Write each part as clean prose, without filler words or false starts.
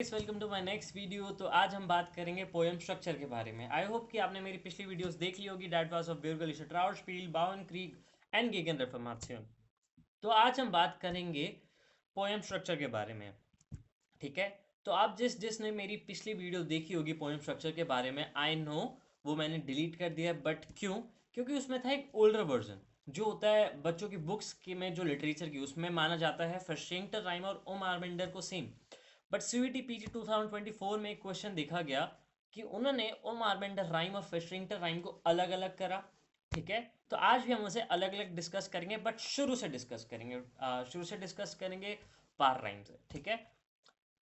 Guys, welcome to my next video. तो आज हम बात करेंगे पोएम स्ट्रक्चर के बारे में। आई होप कि आपने मेरी पिछली वीडियोस देख ली होगी। डैट वाज ऑफ ब्यूरगलिश ट्राउटस्पील, बाउनक्रीग एंड गेगन रेफर्मेशन। तो आज हम बात करेंगे पोएम स्ट्रक्चर के बारे में। ठीक है, तो आप जिसने मेरी पिछली वीडियो देखी होगी पोएम स्ट्रक्चर के बारे में, आई नो वो मैंने डिलीट कर दिया है। बट क्यों? क्योंकि उसमें था एक ओल्डर वर्जन जो होता है बच्चों की बुक्स की में, जो लिटरेचर की, उसमें माना जाता है फर्शिंगटन राइम और ओम आर्मेंडर को सेम। बट सीवीटी पीजी 2024 में एक क्वेश्चन देखा गया कि उन्होंने ओम आर्मेंडर राइम और फर्शिंगटन राइम को अलग अलग करा। ठीक है, तो आज भी हम उसे अलग अलग डिस्कस करेंगे, बट शुरू से डिस्कस करेंगे पार राइम से। ठीक है,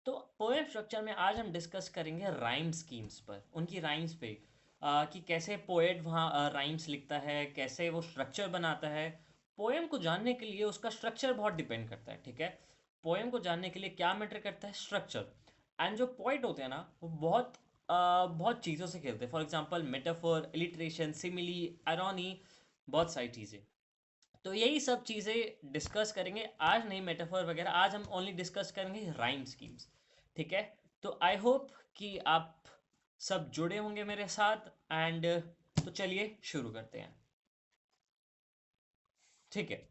तो पोएम स्ट्रक्चर में आज हम डिस्कस करेंगे राइम स्कीम्स पर, उनकी राइम्स पे, कि कैसे पोएट वहाँ राइम्स लिखता है, कैसे वो स्ट्रक्चर बनाता है। पोएम को जानने के लिए उसका स्ट्रक्चर बहुत डिपेंड करता है। ठीक है, पोएम को जानने के लिए क्या मैटर करता है? स्ट्रक्चर। एंड जो पोइट होते हैं ना, वो बहुत चीज़ों से खेलते हैं। For example metaphor, alliteration, simile, irony, बहुत सारी चीज़ें। तो यही सब चीज़ें डिस्कस करेंगे आज। नहीं मेटाफर वगैरह, आज हम ओनली डिस्कस करेंगे राइम स्कीम्स। ठीक है, तो आई होप कि आप सब जुड़े होंगे मेरे साथ। एंड तो चलिए शुरू करते हैं। ठीक है,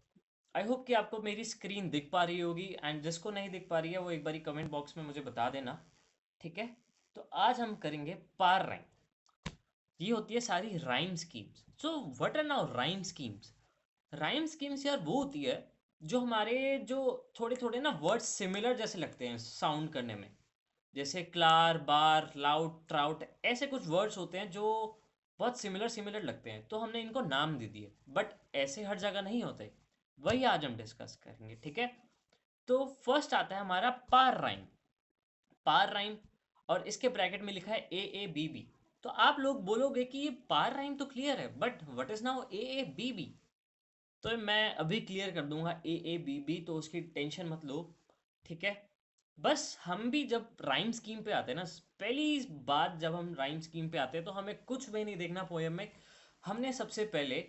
आई होप कि आपको मेरी स्क्रीन दिख पा रही होगी, एंड जिसको नहीं दिख पा रही है वो एक बारी कमेंट बॉक्स में मुझे बता देना। ठीक है, तो आज हम करेंगे पार राइम। ये होती है सारी rhyme schemes. So what are now rhyme schemes? Rhyme schemes यार वो होती है जो हमारे, जो थोड़े थोड़े ना वर्ड्स सिमिलर जैसे लगते हैं साउंड करने में। जैसे क्लार, बार, लाउड, ट्राउट, ऐसे कुछ वर्ड्स होते हैं जो बहुत सिमिलर सिमिलर लगते हैं, तो हमने इनको नाम दे दिए। बट ऐसे हर जगह नहीं होते। वही आज हम डिस्कस करेंगे। ठीक है, तो फर्स्ट आता है हमारा पार राइम। पार राइम, और इसके ब्रैकेट में लिखा है AABB। तो आप लोग बोलोगे कि ये पार राइम तो क्लियर है, but what is now AABB? तो मैं अभी क्लियर कर दूंगा AABB, तो उसकी टेंशन मत लो। ठीक है, बस हम भी जब राइम स्कीम पे आते हैं ना, पहली बात जब हम राइम स्कीम पे आते हैं तो हमें कुछ भी नहीं देखना पोएम में। हमने सबसे पहले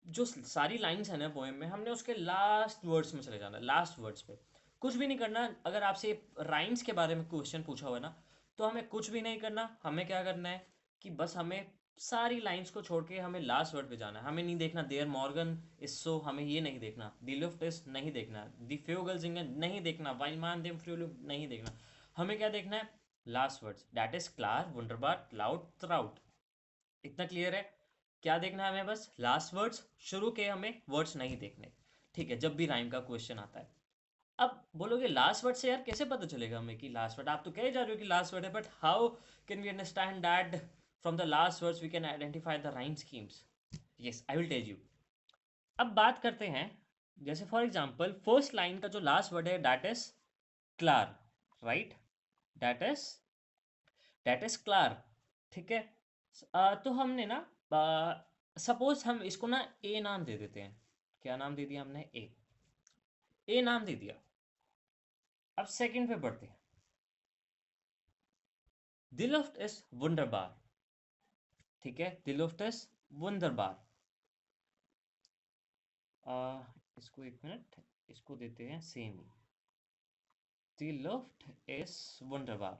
जो सारी लाइंस है ना पोएम में, हमने उसके लास्ट वर्ड्स में चले जाना, लास्ट वर्ड्स पे। कुछ भी नहीं करना। अगर आपसे राइम्स के बारे में क्वेश्चन पूछा हुआ है ना, तो हमें कुछ भी नहीं करना। हमें क्या करना है कि बस हमें सारी लाइंस को छोड़ के हमें लास्ट वर्ड पे जाना है। हमें नहीं देखना देयर मॉर्गन इज सो, हमें ये नहीं देखना। दी लुफ्ट इज नहीं देखना, दी फ्यूगल नहीं देखना, वाइमान देम फ्यूल नहीं देखना। हमें क्या देखना है? लास्ट वर्ड्स, दैट इज क्लार, वंडरबार, लाउड, ट्राउट। इतना क्लियर है? क्या देखना है हमें? बस लास्ट वर्ड्स। शुरू के हमें वर्ड्स नहीं देखने। ठीक है, जब भी राइम का क्वेश्चन आता है। अब बोलोगे लास्ट वर्ड से यार कैसे पता चलेगा हमें कि लास्ट वर्ड? आप तो कह जा रहे हो कि लास्ट वर्ड है, but how can we understand that from the last words we can identify the rhyme schemes? Yes, I will tell you. अब बात करते हैं, जैसे फॉर एग्जांपल फर्स्ट लाइन का जो लास्ट वर्ड है दैट इज क्लार, राइट? दैट इज क्लार। ठीक है, तो हमने ना, सपोज हम इसको ना ए नाम दे देते हैं। क्या नाम दे दिया हमने? ए नाम दे दिया। अब सेकंड पे बढ़ते हैं। Die Luft ist wunderbar। ठीक है, Die Luft ist wunderbar। इसको एक मिनट, इसको देते हैं सेम ही। Die Luft ist wunderbar।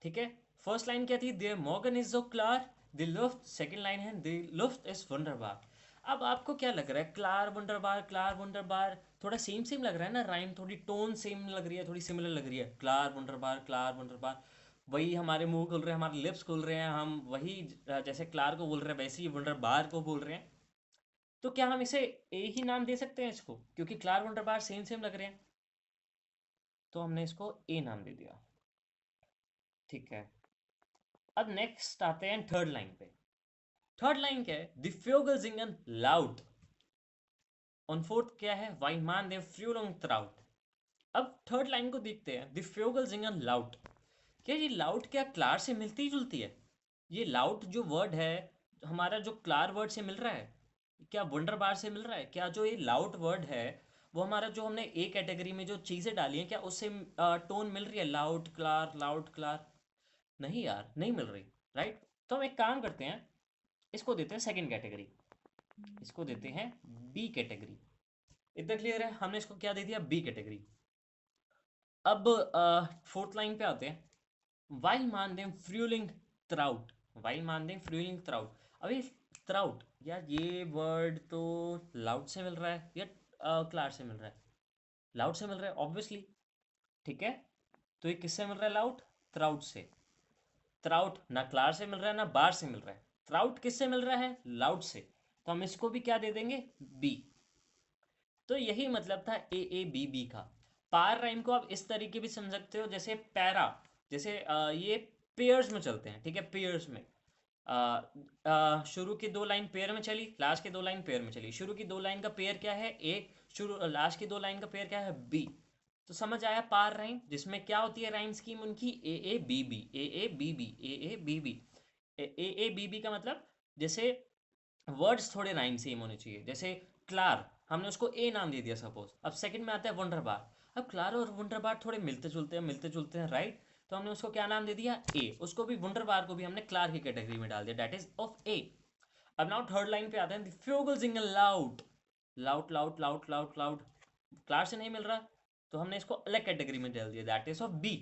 ठीक है, फर्स्ट लाइन क्या थी? Der Morgen ist so klar। Die Luft, second line है Die Luft ist wunderbar। अब आपको क्या लग रहा है? क्लार वंडरबार, क्लार वंडरबार, थोड़ा सेम सेम लग रहा है ना? राइम थोड़ी टोन सेम लग रही है, थोड़ी सिमिलर लग रही है। क्लार वंडरबार, क्लार वंडरबार, वही हमारे मुंह खुल रहे हैं, हमारे लिप्स खुल रहे हैं, हम वही जैसे क्लार को बोल रहे हैं वैसे ही वंडरबार को बोल रहे हैं। तो क्या हम इसे ए ही नाम दे सकते हैं इसको, क्योंकि क्लार वंडरबार सेम सेम लग रहे हैं? तो हमने इसको ए नाम दे दिया। ठीक है, अब नेक्स्ट आते हैं थर्ड लाइन पे। थर्ड लाइन क्या है? The fugal loud. On fourth क्या है? वाइमान दे फ्यूलोंग त्राउट। अब थर्ड लाइन को देखते हैं, द फ्यूगल लाउड। क्या ये लाउड क्या क्लार से मिलती जुलती है? ये लाउड जो वर्ड है हमारा, जो क्लार वर्ड से मिल रहा है? क्या वंडर बार से मिल रहा है? क्या जो ये लाउड वर्ड है वो हमारा, जो हमने ए कैटेगरी में जो चीज़ें डाली हैं, क्या उससे टोन मिल रही है? लाउड क्लार, लाउड क्लार? नहीं यार, नहीं मिल रही। राइट, तो हम एक काम करते हैं, इसको देते हैं सेकंड कैटेगरी, इसको देते हैं बी कैटेगरी। इतना क्लियर है? हमने इसको क्या दे दिया? B category. अब फोर्थ लाइन पे आते हैं। While man them fuelling trout, while man them fuelling trout. अभी ट्राउट यार, ये वर्ड तो लाउड से मिल रहा है या क्लार से मिल रहा है? लाउड से मिल रहा है ऑब्वियसली, ठीक है। तो ये किससे मिल रहा है? लाउड, ट्राउट से। ट्राउट ना क्लार से मिल रहा है ना बार से मिल रहा है, ट्राउट किससे मिल रहा है? लाउड से। तो हम इसको भी क्या दे देंगे? बी। तो यही मतलब था AABB का। पार राइम को आप इस तरीके भी समझ सकते हो, जैसे पैरा, जैसे ये पेयर्स में चलते हैं, ठीक है, पेयर्स में। शुरू की दो लाइन पेयर में चली, लास्ट की दो लाइन पेयर में चली। शुरू की दो लाइन का पेयर क्या है? ए। शुरू लास्ट की दो लाइन का पेयर क्या है? बी। तो समझ आया पार राइम, जिसमें क्या होती है राइम स्कीम उनकी? AABB, AABB, AABB। AABB का मतलब, जैसे वर्ड्स थोड़े राइम सेम होने चाहिए। जैसे क्लार, हमने उसको ए नाम दे दिया सपोज। अब सेकंड में आता है वंडर बार। अब क्लार और वंडर बार थोड़े मिलते जुलते हैं, राइट? तो हमने उसको क्या नाम दे दिया? ए। उसको भी, वंडर बार को भी हमने क्लार की कैटेगरी में डाल दिया, दैट इज ऑफ ए। अब नाउ थर्ड लाइन पे आते हैं। फ्यूगल जिंगल लाउड, लाउड लाउड लाउड लाउड लाउड। क्लार से नहीं मिल रहा, तो हमने इसको अलग कैटेगरी में डाल दिया, दैट इज ऑफ बी।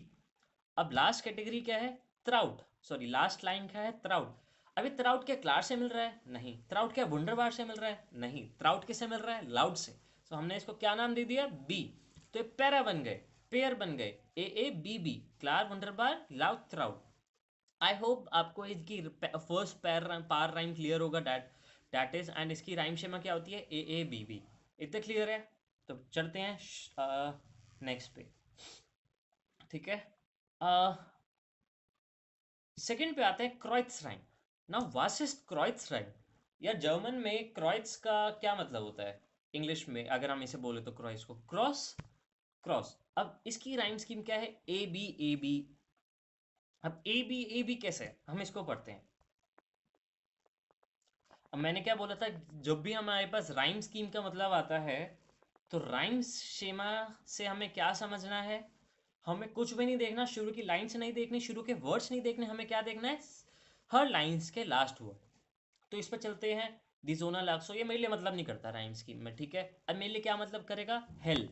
अब लास्ट कैटेगरी क्या है? ट्राउट, सॉरी लास्ट लाइन क्या है? ट्राउट। अभी ट्राउट क्या क्लार से मिल रहा है? नहीं। ट्राउट क्या वंडरबार से मिल रहा है? नहीं। ट्राउट किससे मिल रहा है? लाउड से। तो हमने इसको क्या नाम दे दिया? बी। तो ये पैरा बन गए, पेयर बन गए, AABB, क्लार वंडरबार लाउड ट्राउट। आई होप आपको इसकी फर्स्ट पार राइम क्लियर होगा, दैट इज, एंड इसकी राइम शेमा क्या होती है? AABB। इतने क्लियर है? तो चलते हैं नेक्स्ट पे, ठीक है। सेकंड पे आते हैं क्रोइट्स राइम। नाउ वाट इज क्रोइट्स राइम? या जर्मन में क्रोइट्स का क्या मतलब होता है? इंग्लिश में अगर हम इसे बोले तो क्रोइट्स को क्रॉस, क्रॉस। अब इसकी राइम स्कीम क्या है? ABAB। अब ABAB कैसे है? हम इसको पढ़ते हैं। अब मैंने क्या बोला था, जब भी हमारे पास राइम स्कीम का मतलब आता है, तो राइम शेमा से हमें क्या समझना है? हमें कुछ भी नहीं देखना, शुरू की लाइन्स नहीं देखनी, शुरू के वर्ड्स नहीं देखने, हमें क्या देखना है? हर लाइन्स के लास्ट वर्ड। तो इस पर चलते हैं। दिजोना लाक्सो, ये मेरे लिए मतलब नहीं करता राइम स्कीम में, ठीक है। अब मेरे लिए क्या मतलब करेगा? हेल,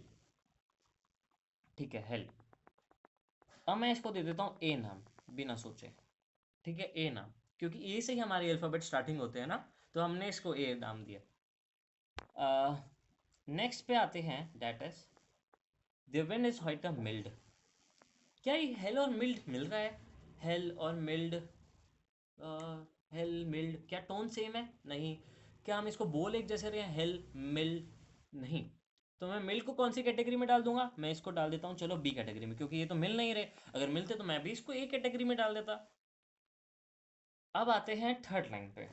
ठीक है, हेल। अब मैं इसको दे देता हूँ ए नाम, बिना सोचे, ठीक है, ए नाम। क्योंकि ए से ही हमारे अल्फ़ाबेट स्टार्टिंग होते हैं ना, तो हमने इसको ए नाम दिया। नेक्स्ट पे आते हैं, that is the wind is white mild. क्या ये हेल और मिल्ड मिल रहा है? हेल और मिल्ड, हेल मिल्ड, क्या टोन सेम है? नहीं। क्या हम इसको बोल एक जैसे रहे हैं? हेल मिल्ड, नहीं। तो मैं मिल को कौन सी कैटेगरी में डाल दूंगा? मैं इसको डाल देता हूँ चलो बी कैटेगरी में, क्योंकि ये तो मिल नहीं रहे। अगर मिलते तो मैं भी इसको ए कैटेगरी में डाल देता। अब आते हैं थर्ड लाइन पे।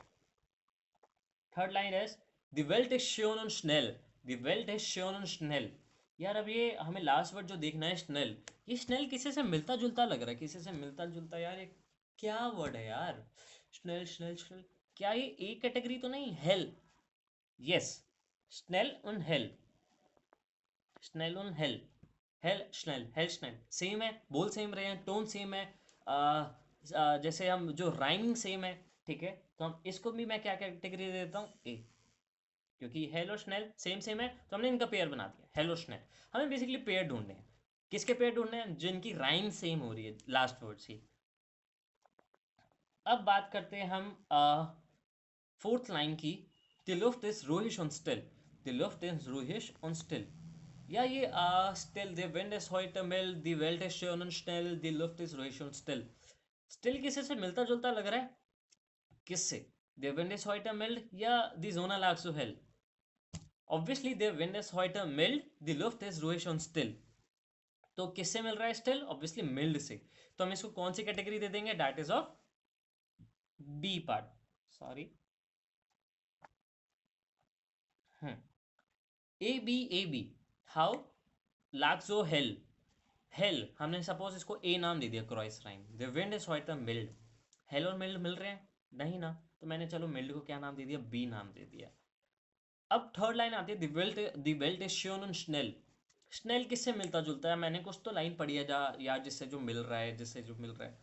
Third line is the belt is shown on snail, the belt is shown on snail. यार अब ये हमें लास्ट वर्ड जो देखना है, स्नेल। ये स्नेल किसी से मिलता जुलता लग रहा है, किसी से मिलता जुलता यार। ये क्या वर्ड है यार? Snail snail snail. क्या ये एक कैटेगरी तो नहीं? Hell, yes. Snail on hell, snail on hell, hell snail, hell snail same है, बोल सेम रहे हैं, टोन सेम है। जैसे हम जो राइमिंग सेम है, ठीक है। तो हम इसको भी मैं क्या कैटेगरी दे देता हूँ? ए। क्योंकि हेल और स्नेल सेम सेम है, तो हमने इनका पेयर बना दिया, हेल और स्नेल। हमें बेसिकली पेयर ढूंढने हैं। किसके पेयर ढूंढने हैं? जिनकी राइम सेम हो रही है लास्ट वर्ड से। अब बात करते हैं हम फोर्थ लाइन की। द लुफ्ट इज रूहिश ऑन स्टिल, द लुफ्ट इज रूहिश ऑन स्टिल। या ये स्टिल द विंड इज heute mild, द वेल्ट इज schön und schnell, द लुफ्ट इज रूहिश ऑन स्टिल। स्टिल किसी से मिलता जुलता लग रहा है? किससे? द विंड इज heute mild या द जोना lag so hell? ऑब्वियसली द विंड इज heute mild, द लुफ्ट इज रूहिश ऑन स्टिल। तो किससे मिल रहा है स्टिल? ऑब्वियसली मिल्ड से। तो हम इसको कौन सी कैटेगरी दे देंगे? That is of B part, sorry. ABAB, how? लाक्सो हेल, हेल हमने सपोज इसको ए नाम दे दिया, क्रॉइस राइम। द विंड इज व्हाइट मिल्ड, हेल और मिल्ड मिल रहे हैं? नहीं ना। तो मैंने चलो मिल्ड को क्या नाम दे दिया? बी नाम दे दिया। अब थर्ड लाइन आती है, the belt is shown on snail. Snail किससे मिलता जुलता है? मैंने कुछ तो लाइन पढ़ी है यार, जिससे जो मिल रहा है, जिससे जो मिल रहा है,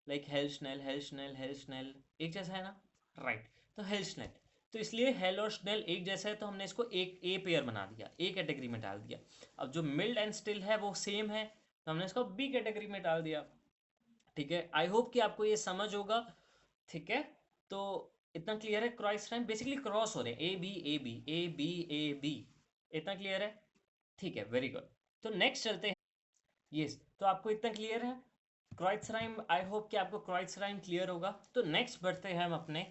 like hell snail, hell snail, hell snail, एक जैसा है ना, राइट। तो हेल स्नेल, तो इसलिए हेल और स्नेल एक जैसा है, तो हमने इसको एक ए पेयर बना दिया, ए कैटेगरी में डाल दिया। अब जो मिल्ड एंड स्टिल है वो सेम है, तो हमने इसको बी कैटेगरी में डाल दिया। ठीक है, आई होप कि आपको ये समझ होगा। ठीक है, तो इतना क्लियर है। क्रॉस टाइम बेसिकली क्रॉस हो रहे हैं, A B A B A B A B. इतना क्लियर है? ठीक है, वेरी गुड। तो नेक्स्ट चलते हैं। यस, तो आपको इतना क्लियर है क्रॉस राइम? आई होप कि आपको क्रॉस राइम क्लियर होगा। तो नेक्स्ट बढ़ते हैं हम अपने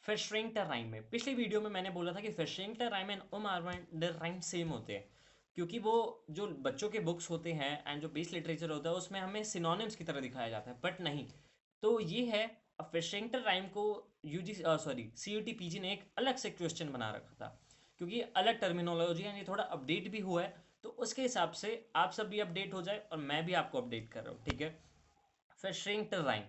फिशरिंगटर राइम में। पिछली वीडियो में मैंने बोला था कि फिशरिंगटर राइम एंड ओमारवांडर राइम सेम होते हैं, क्योंकि वो जो बच्चों के बुक्स होते हैं एंड जो बेस लिटरेचर होता है उसमें हमें सिनोनिम्स की तरह दिखाया जाता है, बट नहीं। तो ये है, फिशरिंगटर राइम को यूजी सॉरी सीयूटी पीजी ने एक अलग से क्वेश्चन बना रखा था, क्योंकि अलग टर्मिनोलॉजी है, ये थोड़ा अपडेट भी हुआ है। तो उसके हिसाब से आप सब भी अपडेट हो जाए और मैं भी आपको अपडेट कर रहा हूँ। ठीक है, फिशरिंगटर राइम।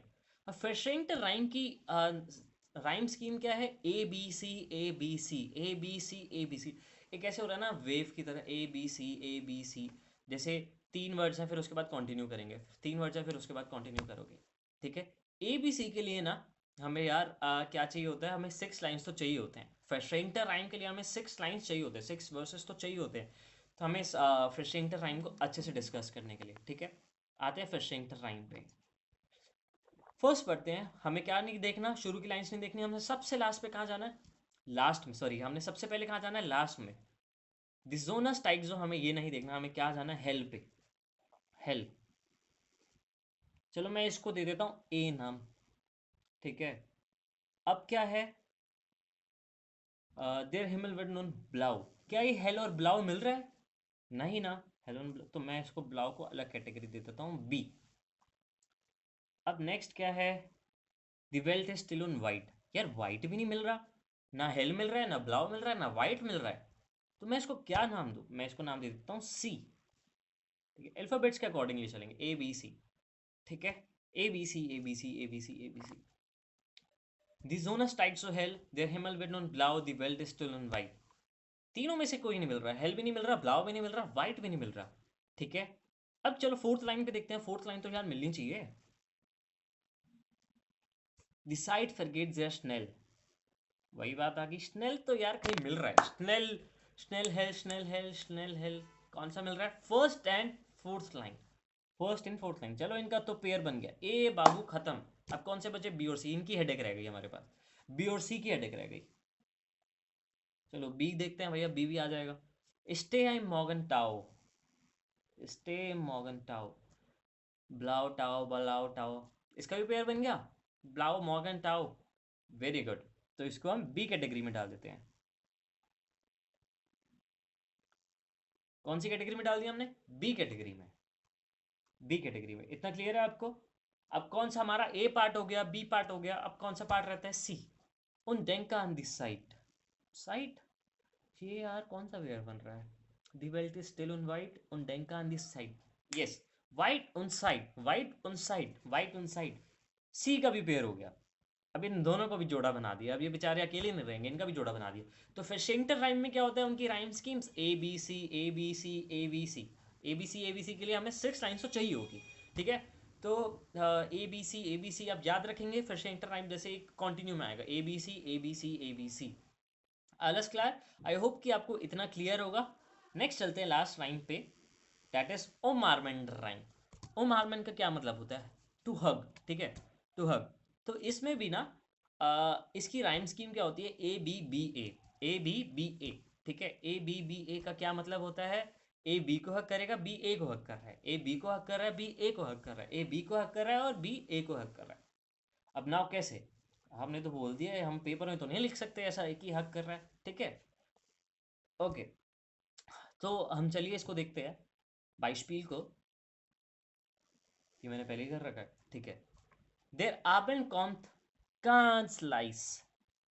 फिशरिंगटर राइम की राइम स्कीम क्या है? A B C A B C A B C A B C. एक ऐसे हो रहा है ना वेव की तरह, ए बी सी ए बी सी। जैसे तीन वर्ड्स हैं फिर उसके बाद कंटिन्यू करेंगे, तीन वर्ड्स हैं फिर उसके बाद कंटिन्यू करोगे। ठीक है, ए बी सी के लिए ना हमें यार क्या चाहिए होता है? हमें 6 लाइन्स तो चाहिए होते हैं। फिशरिंगटर राइम के लिए हमें 6 लाइन्स चाहिए होते हैं, 6 वर्सेस तो चाहिए होते हैं। तो हमें फिशरिंगटर राइम को अच्छे से डिस्कस करने के लिए, ठीक है, आते हैं फिशरिंगटर राइम पे। फर्स्ट पढ़ते हैं। हमें क्या नहीं देखना, शुरू की लाइंस नहीं देखनी, हमने सबसे लास्ट पे कहाँ जाना है? लास्ट में, सॉरी, हमने सबसे पहले कहाँ जाना है? लास्ट में। दिसोनस टाइप जो, हमें ये नहीं देखना, हमें क्या जाना है? हेल पे। हेल। चलो मैं इसको दे देता हूँ ए नाम। ठीक है, अब क्या है? देर हिमल वेड नोन ब्लाउ। क्या ये हेल और ब्लाउ मिल रहा है? नहीं ना। हेल और ब्लाउ, तो मैं इसको ब्लाउ को अलग कैटेगरी दे देता हूँ, बी। अब नेक्स्ट क्या है? दी वेल्थ इज स्टिल ऑन वाइट। यार वाइट भी नहीं मिल रहा, ना हेल मिल रहा है, ना ब्लाउ मिल रहा है, ना वाइट मिल रहा है। तो मैं इसको क्या नाम दूं? मैं इसको नाम दे देता हूँ सी। ठीक है, अल्फाबेट्स के अकॉर्डिंगली चलेंगे, ए बी सी। ठीक है, A B C A B C A B C A B C. दी जोनस टाइड्स ऑफ हेल, देयर हिमल विड नॉन ब्लाउ, दी वेल्थ इज स्टिल ऑन वाइट। तीनों में से कोई नहीं मिल रहा, हेल भी नहीं मिल रहा, ब्लाउ भी नहीं मिल रहा, वाइट भी नहीं मिल रहा। ठीक है, अब चलो फोर्थ लाइन पे देखते हैं। फोर्थ लाइन तो यार मिलनी चाहिए। दी साइड फॉरगेट देयर स्नेल। वही बात आ गई, स्नेल तो यार कहीं मिल रहा है। Snail, snail hell, snail hell, snail hell. कौन सा मिल रहा है? First and fourth line. First and fourth line, चलो इनका तो पेयर बन गया। ए बाबू खत्म। अब कौन से बचे? बी और सी। इनकी हेडेक रह गई हमारे पास, बी और सी की हेडेक रह गई। चलो बी देखते हैं भैया, बी भी आ जाएगा। स्टे आई मॉगन टाओ। स्टे मॉगन टाओ। ब्लाउ टाओ बलाओ टाओ। इसका भी पेयर बन गया, ब्लाउ मॉगन टाओ। Very good. तो इसको हम बी कैटेगरी में डाल देते हैं। कौन सी कैटेगरी में डाल दिया हमने? बी कैटेगरी में। बी कैटेगरी में, इतना क्लियर है आपको? अब कौन सा हमारा ए पार्ट हो गया, बी पार्ट हो गया, अब कौन सा पार्ट रहता है? सी। उन डेंका ऑन दिस साइट। साइट, ये यार कौन सा वेयर बन रहा है? दी बेल्ट इज स्टिल ऑन वाइट, उन डेंका ऑन दिस साइड। यस, वाइट ऑन साइड, वाइट ऑन साइड, वाइट ऑन साइड। सी का भी पेयर हो गया। अब इन दोनों को भी जोड़ा बना दिया। अब ये बेचारे अकेले नहीं रहेंगे, इनका भी जोड़ा बना दिया। तो फिर शेंगटर राइम में क्या होता है? उनकी rhyme schemes A B C A B C A B C. A B C A B C के लिए हमें 6 लाइन्स तो चाहिए होगी। ठीक है, तो ए बी सी ए बी सी आप याद रखेंगे। फिर शेंगटर राइम जैसे एक कॉन्टिन्यू में आएगा, A B C A B C A B C. अलस क्लियर? आई होप कि आपको इतना क्लियर होगा। नेक्स्ट चलते हैं लास्ट लाइन पे, दैट इज ओ मारमेंडर राइम। ओ मारमेंड का क्या मतलब होता है? To hug. ठीक है, टू हग। तो इसमें भी ना इसकी राइम स्कीम क्या होती है? A B B A, A B B A. ठीक है, ए बी बी ए का क्या मतलब होता है? ए बी को हक करेगा, बी ए को हक कर रहा है, ए बी को हक कर रहा है, बी ए को हक कर रहा है, ए बी को हक कर रहा है और बी ए को हक कर रहा है। अब नाउ कैसे? हमने तो बोल दिया है, हम पेपर में तो नहीं लिख सकते ऐसा एक ही हक कर रहा है। ठीक है, ओके। तो हम चलिए इसको देखते हैं, बाइशपील को। ये मैंने पहले ही कर रखा है। ठीक है, देर आबेन कॉन्थ कांसलाइस।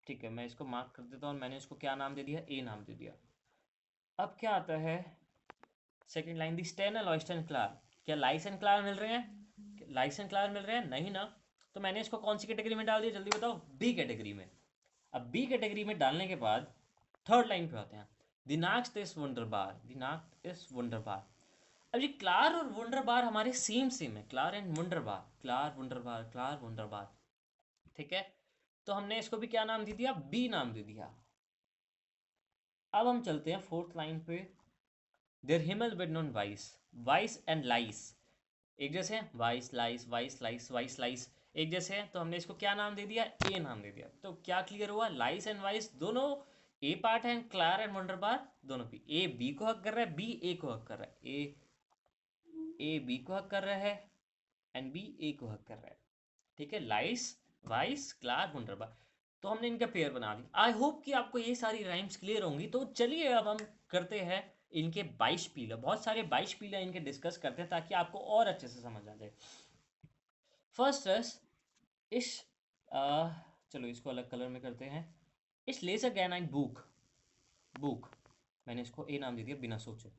ठीक है, मैं इसको मार्क कर देता हूँ और मैंने इसको क्या नाम दे दिया? ए नाम दे दिया। अब क्या आता है? सेकंड लाइन, दी स्टेन लॉइस्टन क्लार। क्या लाइसन क्लार मिल रहे हैं? लाइसन क्लार मिल रहे हैं? नहीं ना। तो मैंने इसको कौन सी कैटेगरी में डाल दिया? जल्दी बताओ। बी कैटेगरी में। अब बी कैटेगरी में डालने के बाद थर्ड लाइन पे आते हैं। दिनाक्स इस वंडर बार, दिनाक्स इस वंडर बार। अब ये क्लार और वंडर बार हमारे सेम सेम है, क्लार एंड वंडर बार, क्लार वंडर बार, क्लार वंडर बार। ठीक है, तो हमने इसको भी क्या नाम दे दिया? बी नाम दे दिया। अब हम चलते हैं फोर्थ लाइन पे। देर हिमल विद नॉन वाइस, वाइस एंड लाइस एक जैसे हैं, वाइस लाइस वाइस लाइस वाइस लाइस एक जैसे हैं, तो हमने इसको क्या नाम दे दिया, ए नाम दे दिया। तो क्या क्लियर हुआ, लाइस एंड वाइस दोनों ए पार्ट है, क्लार एंड वंडरबार दोनों भी। ए बी को हक कर रहा है, बी ए को हक कर रहा है, ए बी को हक कर रहा है एंड बी ए को हक कर रहा है। ठीक है, लाइस वाइस क्लार वंडरबार, तो हमने इनका पेयर बना दिया। आई होप कि आपको ये सारी राइम्स क्लियर होंगी। तो चलिए अब हम करते हैं इनके 22 पीलर, बहुत सारे 22 पीलर इनके डिस्कस करते हैं ताकि आपको और अच्छे से समझ आ जाए। फर्स्ट इस चलो इसको अलग कलर में करते हैं। इस लेसर गैनाइन बुक, बुक मैंने इसको ए नाम दे दिया बिना सोचे।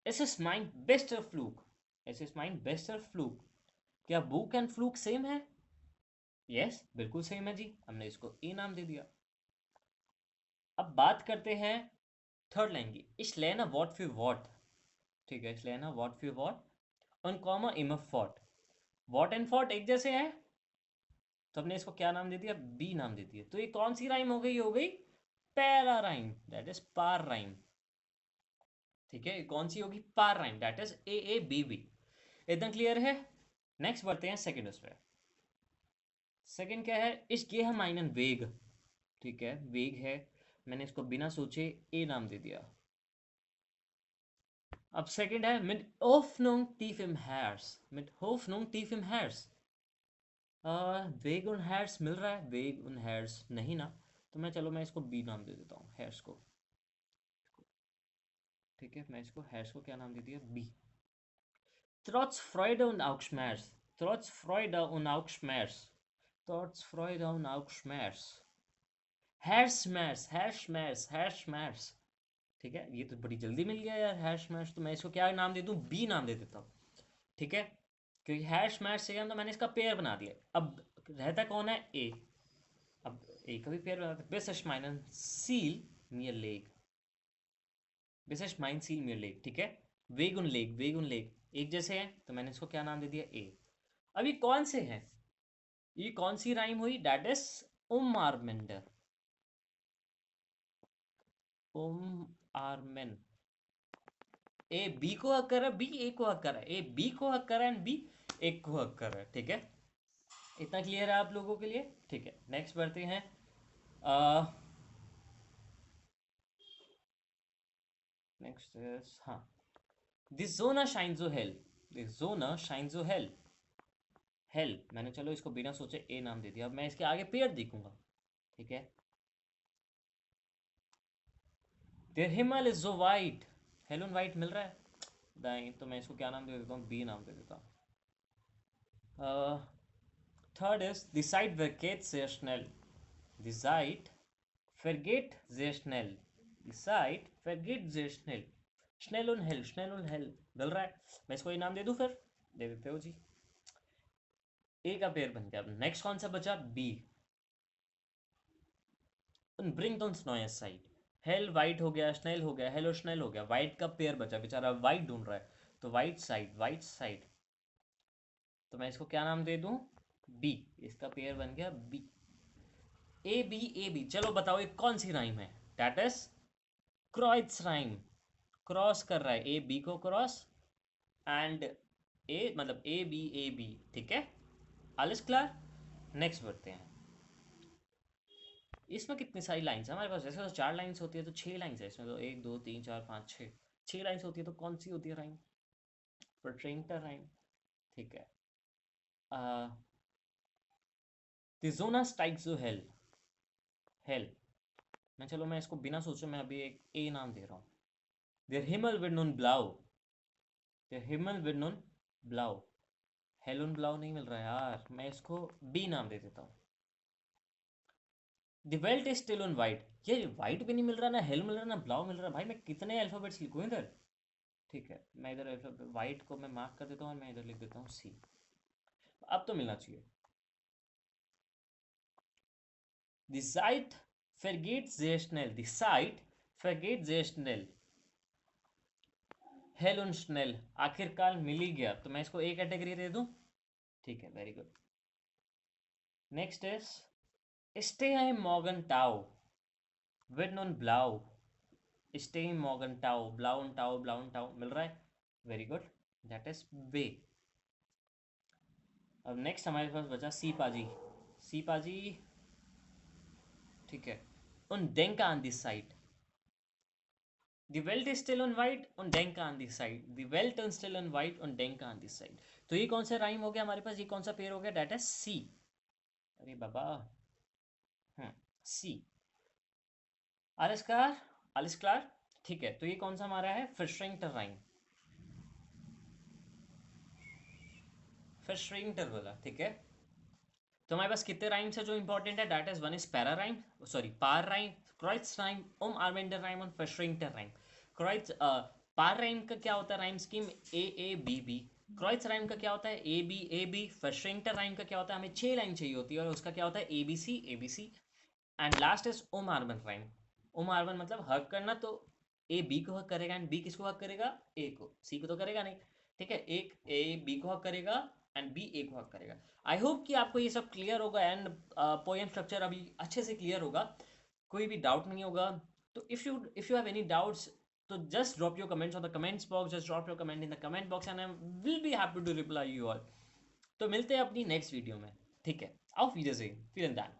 एस इज माइन बेस्टर फ्लूक, एस इज माइन बेस्टर फ्लूक। क्या बुक एंड फ्लूक सेम है? यस, बिल्कुल सेम है जी, हमने इसको ए नाम दे दिया। अब बात करते हैं थर्ड लाइन की। इस लेना वॉट फिर वॉट, ठीक है, इस लेना वॉट फिर वॉट ऑन कॉमा इम फॉट, वॉट एंड फॉट एक जैसे हैं, तो हमने इसको क्या नाम दे दिया, बी नाम दे दिया। तो ये कौन सी राइम हो गई पैरा राइम, दैट इज पार राइम। ठीक है, कौन सी होगी, पार rhyme, that is A A B B. इतना क्लियर है? नेक्स्ट बढ़ते हैं सेकंड उस पर। सेकंड क्या है, इस गे हम आइनन वेग, ठीक है, वेग है, मैंने इसको बिना सोचे ए नाम दे दिया। अब सेकंड है मिट होफनung tiefem Herz, मिट होफनung tiefem Herz। वेग उन हेयर्स मिल रहा है, वेग उन हेयर्स नहीं ना, तो मैं इसको बी नाम दे देता हूँ, हेयर्स को। ठीक है, मैं इसको हेयर्स को क्या नाम दे दिया, B. Trotz Freude und auch Schmerz, trotz Freude und auch Schmerz, trotz Freude und auch Schmerz, Herzschmerz, Herzschmerz, Herzschmerz। ठीक है, ये तो बड़ी जल्दी मिल गया यार, Herzschmerz। तो मैं इसको क्या नाम दे दूँ, बी नाम दे देता हूँ। ठीक है, क्योंकि Herzschmerz से तो मैंने इसका पेयर बना दिया। अब रहता कौन है, ए। अब ए का भी पेयर बना दिया, बेस्ट माइनन सील मियर लेग, बेस्ट माइन सील मियर लेग। ठीक है, वेगुन लेग, वेगुन लेग एक जैसे हैं, तो मैंने इसको क्या नाम दे दिया, ए। अब ये कौन से हैं, ये कौन सी राइम हुई, डेट इज उम आर्मेंडर, उम आर्मेन। ए बी को हक कर रहा है, बी ए को हक कर रहा है, ए बी को हक कर रहा है एंड बी ए को हक कर रहा है। ठीक है, इतना क्लियर है आप लोगों के लिए? ठीक है, नेक्स्ट बढ़ते हैं। नेक्स्ट हाँ, दिस जोना शाइन जो हेल, दिस जोना शाइन जो हेल, हेल मैंने चलो इसको बिना सोचे ए नाम दे दिया। अब मैं इसके आगे पेयर देखूंगा। ठीक है, देयर हिमल इज जो वाइट, हेलन वाइट मिल रहा है दाई, तो मैं इसको क्या नाम दे देता हूँ, बी नाम दे देता हूँ। Third is decide vergeht sehr schnell, decide vergeht sehr schnell, decide vergeht sehr schnell, schnell und hell, schnell und hell मिल रहा है, मैं इसको ये नाम दे दूँ, फिर दे देते हो जी, ए का पेयर बन गया। अब नेक्स्ट कौन सा बचा, बी, ब्रिंग दोन्स नॉयर साइड, हेल वाइट हो गया, स्नेल हो गया, हेलो स्नेल हो गया, वाइट का पेयर बचा, बेचारा वाइट ढूंढ रहा है, तो वाइट साइड, वाइट साइड, तो मैं इसको क्या नाम दे दूं, बी, इसका पेयर बन गया B. A B A B, चलो बताओ ये कौन सी राइम है, that is cross rhyme, cross कर रहा है ए बी को क्रॉस, एंड ए मतलब ए बी। ठीक है, आलिस क्लार। नेक्स्ट बढ़ते हैं। इसमें कितनी सारी लाइन्स है हमारे पास, जैसे तो 4 लाइन्स होती है, तो 6 लाइन्स है इसमें, तो 1 2 3 4 5 6, 6 लाइन्स होती है, तो कौन सी होती है राइम, प्रोट्रेंटर राइम। ठीक है, द जोना स्टाइक्स जो हेल, हेल मैं इसको बिना सोचे मैं अभी एक ए नाम दे रहा हूँ। देर हिमल विद नून ब्लाउ, देर हिमल विद नून ब्लाउ, हेलन ब्लाउ नहीं मिल रहा है यार, मैं इसको बी नाम दे देता हूँ। द वेल्ट इज स्टिल ऑन वाइट, ये वाइट भी नहीं मिल रहा, ना हेल मिल रहा, ना ब्लाउ मिल रहा, भाई मैं कितने अल्फाबेट्स लिखूँ इधर। ठीक है, मैं इधर वाइट को मैं मार्क कर देता हूँ और मैं इधर लिख देता हूँ सी, अब तो मिलना चाहिए। Die Zeit vergeht sehr schnell, die Zeit vergeht sehr schnell, hello उन स्नेल, आखिरकार मिल ही गया, तो मैं इसको ए कैटेगरी दे दूं। ठीक है, वेरी गुड। नेक्स्ट इज स्टे आई मॉर्गन टाउ विद नॉन ब्लाउ, स्टेम मॉर्गन टाउ, ब्लाउन टाउ, ब्लाउन टाउ मिल रहा है, वेरी गुड, दैट इज बे। अब नेक्स्ट हमारे पास बचा सी पाजी, सी पाजी, ठीक है। उन denka on this side, the welt is still on white on denka on this side, the welt is still on white on denka on this side। तो ये कौन सा राइम हो गया हमारे पास, ये कौन सा पेयर हो गया, दैट इज सी। अरे बाबा, सी। आलिस्कार, आलिस्कार, ठीक है। तो ये कौन सा हमारा है, फिशरिंगटर राइम, फिशरिंगटर बोला, ठीक है। तो हमारे पास कितने राइम्स है जो इंपॉर्टेंट है, that is one is para rhyme, sorry पार राइम, क्राइट्स राइम, आर्मेंडर राइम और फिशरिंगटर राइम। क्राइट्स पार राइम का क्या होता है rhyme scheme, A B B. क्राइट्स राइम का क्या होता है, ए बी। फिशरिंगटर राइम का क्या होता है, हमें 6 लाइन चाहिए होती है और उसका क्या होता है, A B C. And last is ओम आर्बन राइम। ओम आर्बन मतलब हक करना, तो ए बी को हक करेगा एंड बी किसको हक करेगा, ए को, सी को तो करेगा नहीं, ठीक है। एक ए बी को हक करेगा एंड बी ए को हक करेगा। आई होप कि आपको ये सब क्लियर होगा एंड पोएम स्ट्रक्चर अभी अच्छे से क्लियर होगा, कोई भी डाउट नहीं होगा। तो if you have any doubts, तो just drop your comments on the comments box, just drop your comment in the comment box and I will be happy to reply you all. तो मिलते हैं अपनी next video में, ठीक है। auf Wiedersehen, vielen Dank।